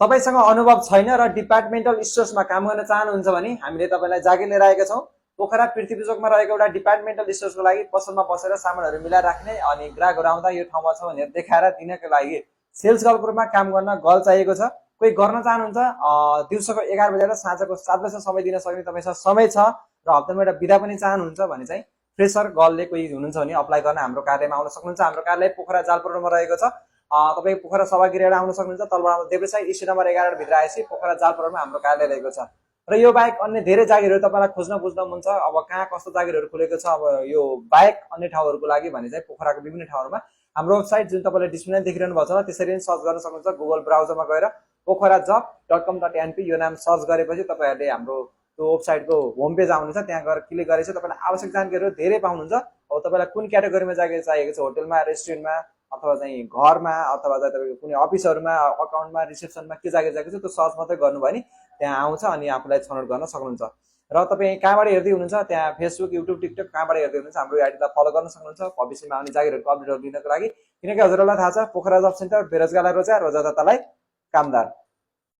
तपाईसँग अनुभव छैन र डिपार्टमेन्टल स्टोर्समा काम गर्न चाहनुहुन्छ भने हामीले तपाईँलाई जागिर लिएर आएका छौँ। पोखरा पृथ्वी चोकमा रहेको एउटा डिपार्टमेन्टल स्टोर्सको लागि पसलमा बसेर सामानहरू मिलाएर राख्ने अनि ग्राहकहरू आउँदा यो ठाउँमा छ भनेर देखाएर दिनको लागि सेल्स गर्लको रूपमा काम गर्न गर्ल चाहिएको छ। कोही गर्न चाहनुहुन्छ दिउँसोको 11 बजेर साँझको 7 बजेसम्म समय दिन सक्ने तपाईँसँग समय छ र हप्तामा एउटा बिदा पनि चाहनुहुन्छ भने चाहिँ फ्रेसर गर्लले कोही हुनुहुन्छ भने अप्लाई गर्न हाम्रो कार्यालयमा आउन सक्नुहुन्छ। हाम्रो कार्यालय पोखरा जालपुरमा रहेको छ। तपाईँ पोखरा सभागृह आउन सक्नुहुन्छ। तलबाट देब्रे साइड स्ट्रिट नम्बर 11 भित्र आएपछि पोखरा जालपुरमा हाम्रो कार्यालय रहेको छ। र यो बाहेक अन्य धेरै जागिरहरू तपाईँलाई खोज्न बुझ्न मन छ, अब कहाँ कस्तो जागिरहरू खुलेको छ, अब यो बाहेक अन्य ठाउँहरूको लागि भने चाहिँ पोखराको विभिन्न ठाउँहरूमा हाम्रो वेबसाइट जुन तपाईँले डिस्प्लेमा देखिरहनु भएको छ त्यसरी नै सर्च गर्न सक्नुहुन्छ। गुगल ब्राउजरमा गएर pokharajob.com.np यो नाम सर्च गरेपछि तपाईँहरूले हाम्रो त्यो वेबसाइटको होम पेज आउनुहुन्छ। त्यहाँ गएर क्लिक गरेपछि तपाईँलाई आवश्यक जानकारीहरू धेरै पाउनुहुन्छ। अब तपाईँलाई कुन क्याटेगोरीमा जागिर चाहिएको छ, होटलमा, रेस्टुरेन्टमा अथवा चाहिँ घरमा अथवा चाहिँ तपाईँको कुनै अफिसहरूमा, अकाउन्टमा, रिसेप्सनमा के जागिर चाहिएको छ त्यो सर्च मात्रै गर्नुभयो भने त्यहाँ आउँछ अनि आफूलाई छनौट गर्न सक्नुहुन्छ। र तपाईँ कहाँबाट हेर्दै हुनुहुन्छ, त्यहाँ फेसबुक, युट्युब, टिकटक कहाँबाट हेर्दै हुनुहुन्छ हाम्रो आइडीलाई फलो गर्न सक्नुहुन्छ भविष्यमा आउने जागिरहरूको अपडेटहरू लिनको लागि। किनकि हजुरहरूलाई थाहा छ पोखरा जब सेन्टर बेरोजगारलाई रोजगार, रोजगारदातालाई कामदार।